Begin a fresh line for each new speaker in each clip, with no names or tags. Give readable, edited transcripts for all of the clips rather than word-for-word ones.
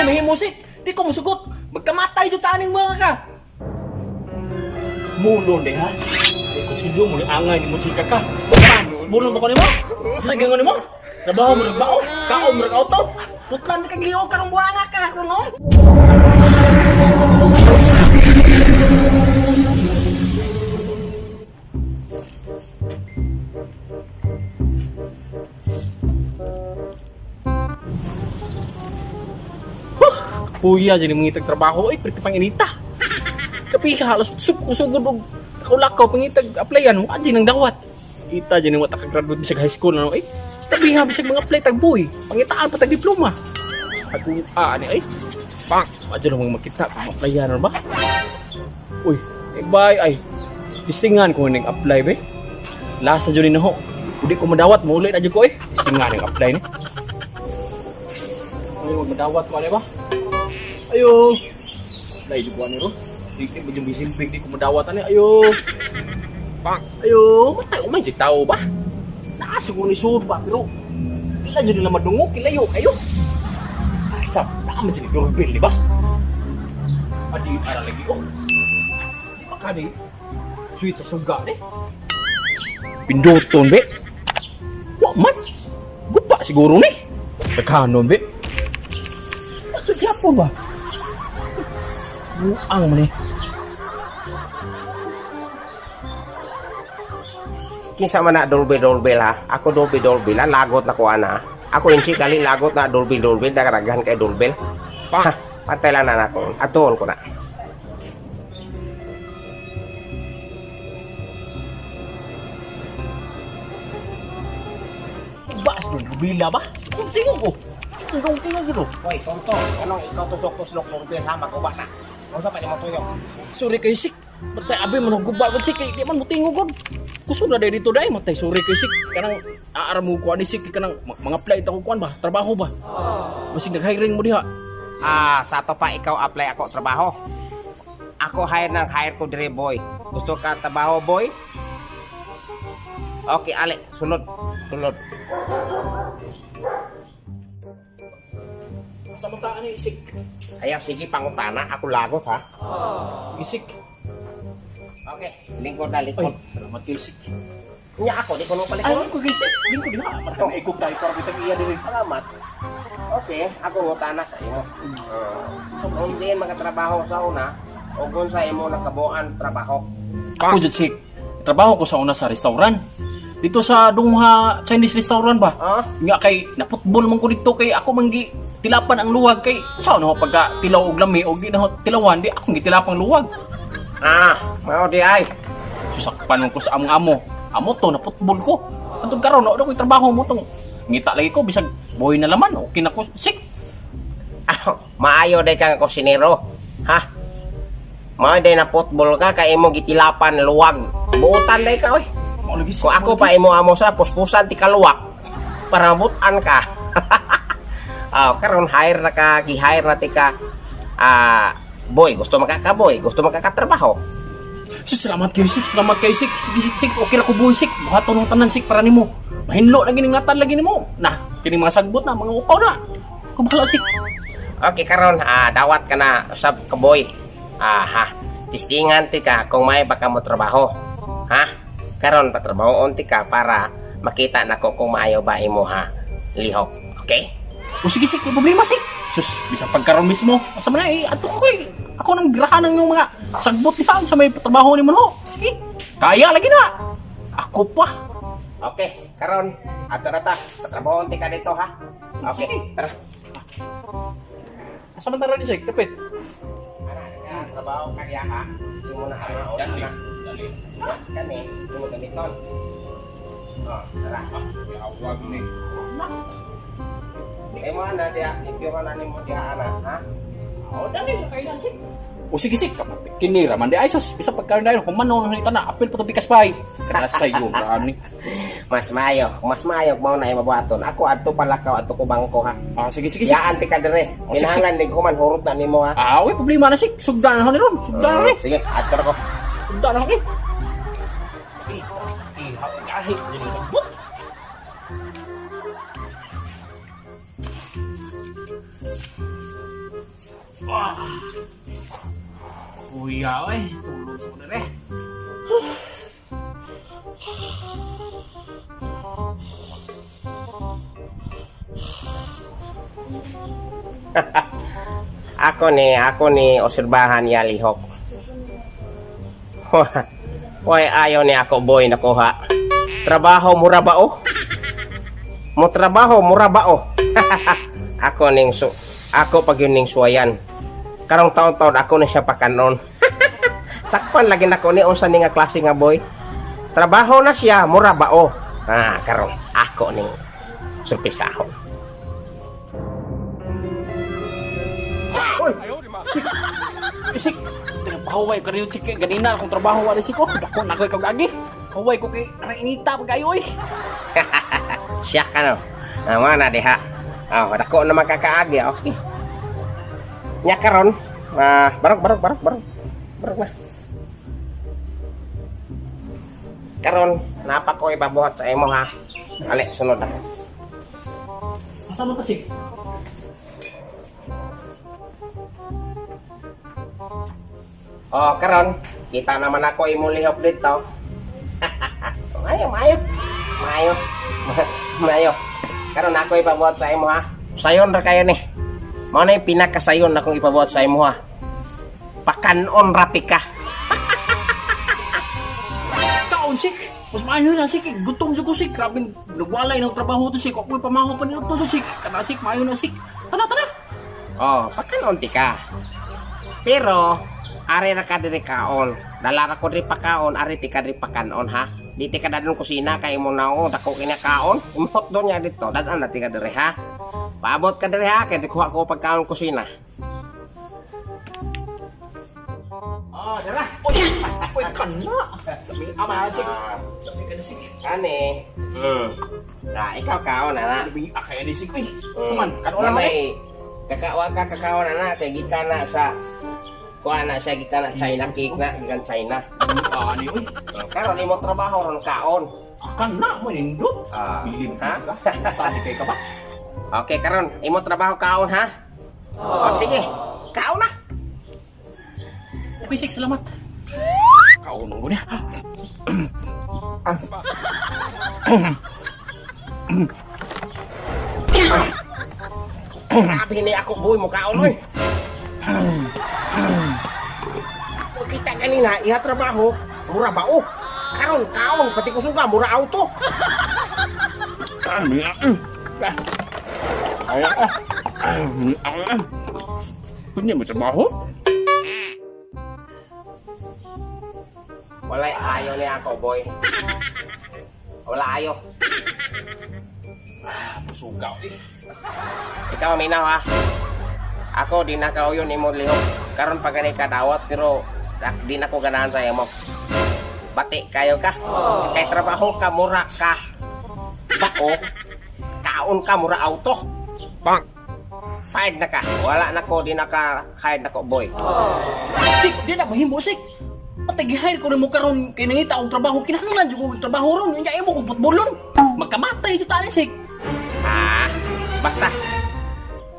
mahimo sik. Di ko musugot. Magkamatay jud taning mga ka. Mulon de ha. Di ko silyo mo ni angay ni mo sika ka. Mulon ba ko nimo? Sa gingon nimo? Trabaho mo nagbaon. Kao mo auto. Putlan ka giyo karong buanga ka kuno. Puya jadi mengitag trabaho ay perti panginita. Kapi halos usugod og kaulakaw pangitag applyan mo aji nang dawat. Kita jadi wata ka graduate bisag high school ano ay. Tabi ha bisag mga apply tag boy. Pangitaan pa tag diploma. Ako ani ay. Pang, aja lang makita kung applyan ba. Uy, bye ay. Listingan ko ning apply be. Lasa jud ni ho. Udi ko madawat mo ulit aja ko eh. Listingan ning apply ni. Ay madawat ko ba? Ayo. Dai di buan ro. Dikit baju bisin pig di ko madawat ani. Ayo. Pang. Ayo, matay umay di tao ba? Naa siguro ni sud ba pero kila jud na madungog kilayo kayo. Asap, naa man jud doorbell di ba? Adi ara lagi oh. Di ba ka di? Sweet sa suga ni. Pinduton be. Wa man. Gupa siguro ni. Kakanon be. Ato diapo ba? Buang mo ni.
Kinsa man na doorbell ha. Ako doorbell lagot na ko ana. Ako insi kali lagot na doorbell dagaragan kay doorbell. Pa, patay lang na ako. Atuon ko na.
Bas doorbell ba? Tingog ko. Tingog gito.
Hoy, tonto, anong ikaw tusok-tuslok doorbell ha maguba na. Unsa pa ni mo tuyo?
Sorry kay sik. Matay abi man guba ko sik kay di man mo tingog god. Kusog na dito dai matay sorry kay sik. Kanang aaram mo ko ani sik kanang mga apply ta ko kuan ba? Trabaho ba? Basig nag-hiring mo diha.
Sa to pa ikaw apply ako trabaho. Ako hire ko dire boy. Gusto ka trabaho boy? Okay, ale, sulod.
Sa mata ani isik.
Ayaw, sige, pangutana. Ako lagot, ha?
Isik.
Okay, lingkod na, lingkod.
Salamat kay isik.
Kanya ako, di ko nung palikod.
Ay, ko gisik. Lingkod diha. Matang ikog tayo para bitag iya diri.
Salamat. Okay, ako ngutana sa imo. So, kung din mga trabaho sa una, o kung sa imo nakabuan trabaho.
Ako jud sik. Trabaho ko sa una sa restaurant. Dito sa Dungha Chinese restaurant ba? Nga kay naputbol man ko dito kay ako manggi tilapan ang luwag kay sao no pagka tilaw og lami og di na tilawan di akong gitilapang luwag.
Mao di ay.
Susakpan man ko sa among amo. Amo to na putbol ko. Antong karon no ko trabaho mo tong ngita lagi ko bisag boy na laman okay na ko sik.
Maayo day kang kusinero. Ha? Mao day na putbol ka kay imo gitilapan luwag. Buutan day ka oy. Kung ako pa imo amo sa puspusan ti kaluwak para mabutan ka. Karon hire na ka, gi-hire na ti ka. Boy, gusto makakaboy, gusto makakatrabaho.
Salamat kay sik, Sige, okay ra ko boy sik. Buhaton ng tanan sik para nimo. Mahinlo lagi ning ngatan lagi nimo. Nah, kini mga sagbot na, mga upaw na. Kubahala sik.
Okay, karon dawat ka na usab ka boy. Tistingan ti ka kung may baka mo trabaho. Ha? Karon patrabahoon ti ka para makita nako kung maayo ba imo ha lihok. Okay?
O sige sik, problema sik. Sus, bisa pagkaroon mismo. Asa man ay ato ko eh. Ako nang girahan ng mga sagbot niya sa may trabaho ni mo no. Sige. Kaya lagi na. Ako pa.
Okay, karon ato na ta. Patrabahoon ti ka dito ha. Okay, tara.
Asa man tara di sik, kapit.
Trabaho ka diya ha. Di mo na
Dali.
Kani, di mo gamiton. Tara.
Awag ni.
Di mo na diya, limpyo ka na nimo diya ana, ha?
Dali kailan sik. O sige sik, kinira man di ay sus, bisa pagkaroon na yun, kumano na ito na, apil pa ito bikas pa eh. Kanasay yung rani.
Mas maayo mo na imabuhaton. Ako adto pala ka, adto ko bangko ha.
Sige.
Yaan ti ka dire. Kinahanglan din ko man hurot na nimo ha.
Uy, problema na sik, sugdan na ron. Sugdan na ron.
Sige, adto ko.
Sugdan na ron. Kahit yun yung sagbot. Wah. Kuya, oy. Tulog sa dere.
Ako ni obserbahan ya lihok. Why ayaw ni ako boy nakuha. Trabaho mura ba o? Mo trabaho mura ba o? Ako pag yun ning suwayan. Karong taon-taon ako na siya pakanon. Sakpan lagi nako ni unsa ni nga klase nga boy. Trabaho na siya mura ba o? Karong ako ning surpisahon.
Oy, sik. Sik. Tinapahaway ka rin sik ganina akong trabaho wala sik ko. Dako na koy kagagi. Haway ko kay inita pagayo oy.
Siya ka no. Mana diha. Dako na makakaagi. Okay. Nya karon, barok na. Karon, napa ko ibabuhat sa imo ha. Ali, sunod ako.
Asa mo ta sik?
Karon, kita naman ako imo lihok dito. Mayo. Karon ako ipabuhat sa imo ha. Sayon ra kayo ni. Mao na yung pinakasayon akong ipabuhat sa imo ha. Pakanon rapi ka.
Kaon sik. Mas maayo na sik. Gutom jud ko sik. Grabing nagwalay ng trabaho to sik. Ako pamaho pa nito to sik. Kana sik maayo na sik. Tara.
Pakanon ti ka. Pero ari ra ka diri kaon. Dala ra ko diri pakaon, ari ti ka diri pakanon ha. Di ti ka dadon kusina kay mo nao dako kini kaon. Imot do nya dito. Dadan na ti ka diri ha. Paabot ka diri ha kay kuha ko pagkaon kusina. Dara.
Oy, kana. Ama sik. Sabi ka na sik.
Ani. Ikaw kaon na.
Sabi akay ni sik. Saman, kan wala
may kakawa ka kakaon na kay gikan na sa kuha na siya gikan na China cake na gikan China.
Ani oy.
Karon imo trabaho ron kaon.
Kana mo nindot. Bilib
ha?
Tadi kay ka ba?
Okay, karon imo trabaho kaon ha. Sige. Kaon na.
Okay, sik, salamat. Kaon ko niya.
Grabe ni ako boy mo kaon oy. Kita kanina iha trabaho mura bao. Karon kaon pati ko suga mura auto.
Punya mo trabaho?
Walay ayo ni ako boy. Wala ayo.
Sugaw eh.
Ikaw minaw ha. Ako di na kao yun imo lihok. Karon pa gani ka dawat pero di na ko ganahan sa imo. Bati kayo ka. Kay trabaho ka mura ka. Bao. Kaon ka mura auto. Bang. Fired na ka. Wala na ko di na ka hired na ko boy.
Sik, di na mahimo sik. Patagihayad ko na mo karon kay nangita og trabaho kinahanglan jud ko trabaho ron. Unya imo ko putbolon. Magkamatay jud tani sik.
Basta.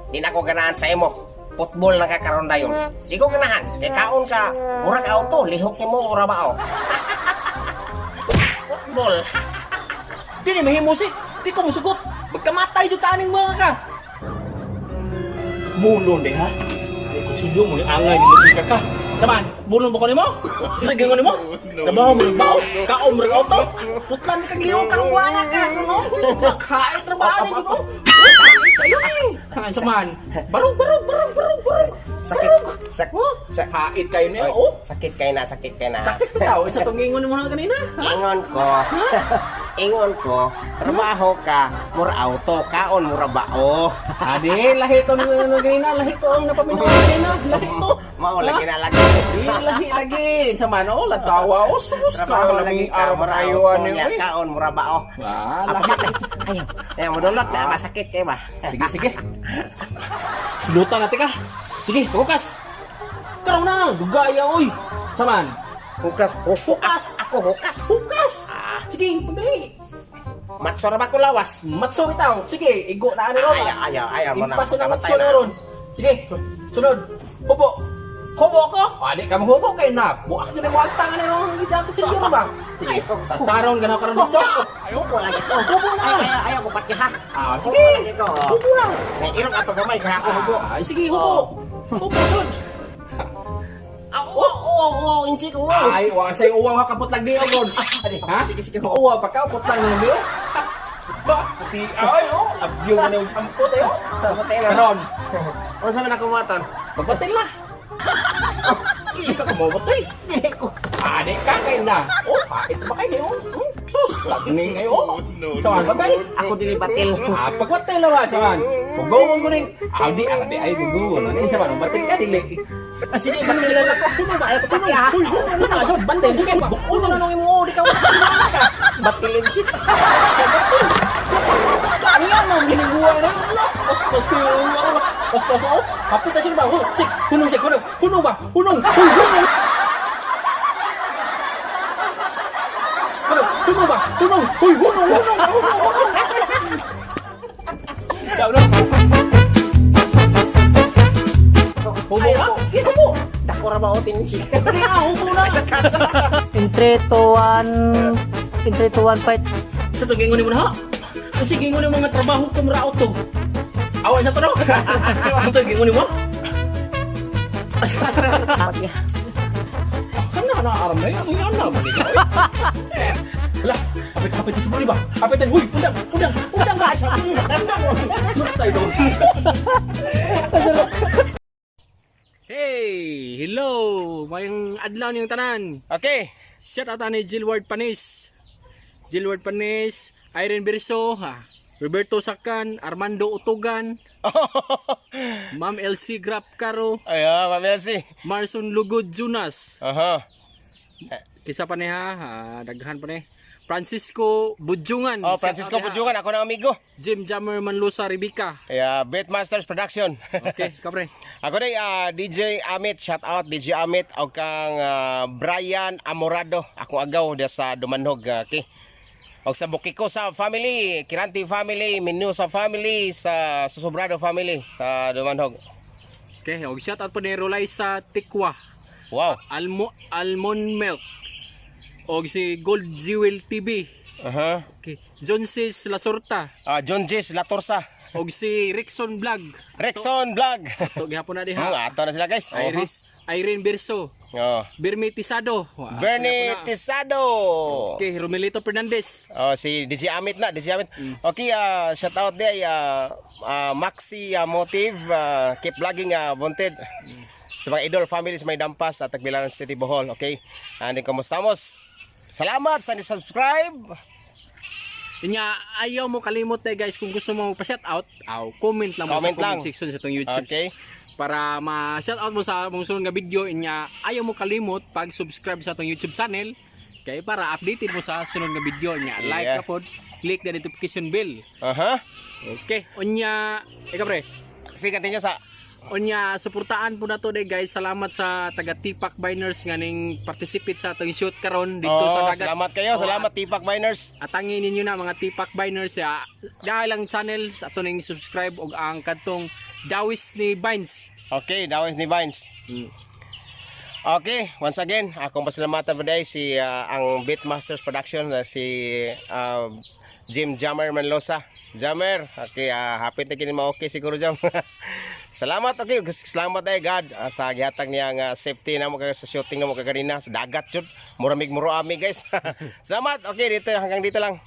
Di na ko ganahan sa imo. Football na kakaroon dayon. Di ko ganahan. Kay kaon ka, murag auto, lihok ni mo ora bao. Football.
Di ni mahimo sik. Di ko musugot. Magkamatay jud taning mga ka. Bulon de ha. Di ko suyo mo ni angay ni musika ka. Saman, bulon mo ko nimo? Sige mo nimo? Trabaho mo bao? Kaon mo auto? Putlan ka giyo karong wala ka, no? Kae trabaho ni jud. Ay, saman. Barog.
Sakit
Hait kayo niya, oh.
Sakit kayo na.
Sakit ka tao. Isa itong ingon mo na kanina.
Ingon ko, trabaho ka, mura auto, kaon mura bao.
Adi, lahi to na kanina. Lahi to ang napaminaw kanina. Lahi to.
Mao lagi na lagi.
Lahi lagi. Saman, oh, latawa. Oh, sus ka.
Trabaho lagi ka, mura auto niya,
eh.
kaon mura bao.
Lahi.
Ayaw, madulot na, masakit kayo ba?
Sige. Sulutan natin ka. Sige, bukas. Karong na, dugaya, oy. Saman.
Hukas. Ako hukas.
Sige, pagdali.
Matsura ba ko lawas?
Matso bitaw. Sige, igo na ano ron.
Ayaw mo na.
Impaso na matso na ron. Sige, sunod. Hubo.
Kubo ko.
Adi kamu hubo kayo na. Buak na mo ang tangan na nung hindi ako siguro ba? Sige, tataron ka na karon dito.
Kubo lagi ko.
Hubo na.
Ayaw ko pati ha.
Sige.
Lagi ko.
Hubo lang.
May irog ato gamay kaya ako hubo.
Sige, hubo. Hubo, sunod.
Oo, inchi ko.
Ay, wala sa'yo uwaw ha kapot lang di ogon. Ha?
Sige.
Uwaw, pagkaupot lang ng diyo. Ba, pati, ay, abyo mo na yung sampot, ayo. Karon,
Ano sa man ako matan?
magbatil na. Hindi ka kumabatay. Ade ka kayo na. Ito ba kayo niyo? Sus, lagning kayo. Sawan, batay.
Ako dili batil.
Pagbatil na ba, sawan? Pagawang ko rin. Di, ay, gugulo. Ano yung sawan, batil ka, dili.
Sige, batil na ako.
Puno ba? Ayaw pati ha. Puno na, Jod, bantay. Sige, puno na nung imo. Di ka,
Batilin siya.
ano yan, ma'am? Hiniguan na yun. Pas ko yung pas oh. Hapit na siya ba? Sik, hunong sik, hunong. Hunong ba? Hunong. Hunong. Hunong ba? Hunong. Hunong. Daw na. Hubo ka? Sige, hubo.
Dako ra ba otin siya.
Hindi na, hubo na.
In 3, 2, 1 fight.
Sa to, gingunin mo na ha? Kasi gingunin mo mga trabaho ko maraot to. Awan sa to, no? Ano to, gingunin mo? Kana na aram na yun. Ang na ba nito? Wala, kapit sa buli ba? Kapitan, huy, udang ba? Udang tayo. Hey, hello. Mayang adlaw niyong tanan.
Okay.
Shout out ni Gilward Panis, Irene Berso, Roberto Sakan, Armando Utugan, Ma'am LC Grap Caro,
Mamesi.
Marson Lugod Junas,
Aha.
kisa pa niya, daghan pa niya, Francisco Budjungan,
Francisco Pujugan, ako na amigo.
Jim Jammer Manlusa Rebecca.
Beatmasters Production.
Okay, kapre.
Ako day DJ Amit, shout out DJ Amit o kang Brian Amorado. Ako agaw dia sa Dumanhog, okay. Og sa Bukiko sa family, Kiranti family, Minusa family, sa Susobrado family sa Dumanhog.
Okay, og shout out po ni Rolaiza Tikwa,
Wow.
Almond Milk, og si Gold Jewel TV.
Aha.
Okay, John Cis Lasorta,
John Jess Latorsa,
og si Rickson Vlog.
Rexon Vlog.
Ito gihapon na diha.
Ato na sila guys.
Irene Berso, Bernie Tisado,
Bernie Tisado.
Okay, Romelito Fernandez.
Si DJ Amit na, DJ Amit. Okay, shout out day Maxi Motive, keep vlogging wanted. Sa mga idol families may dampas at Tagbilaran City Bohol, okay? And kumustamos. Salamat sa ni-subscribe.
Inya ayaw mo kalimot guys kung gusto mo pa-shout out, comment lang mo
Comment
sa comment
lang.
section sa itong YouTube.
Okay.
Para ma-shout out mo sa mong sunod nga video, inya ayaw mo kalimot pag-subscribe sa itong YouTube channel kay para updated mo sa sunod nga video niya. Like
Yeah.
ka pod, click the notification bell.
Aha.
Okay, onya, pre.
Sige, continue sa
Onya, suportaan po na to guys. Salamat sa taga Tipak Biners nga ning participate sa atong shoot karon dito sa dagat.
Salamat kayo, salamat Tipak Biners.
Atangin ninyo na mga Tipak Biners dahil ang channel sa ato ning subscribe og ang kadtong Dawis ni Vines.
Okay, Dawis ni Vines. Okay, once again, akong pasalamatan po dahil si ang Beatmasters Production, si Jim Jammer Manlosa. Jammer, okay, happy na kini ma-okay siguro Jam. Salamat, okay, salamat dahil God sa gihatag niya nga safety na mo sa shooting na mo kaganina sa dagat jud. Muramig muro ami guys. Salamat, okay, dito hanggang dito lang.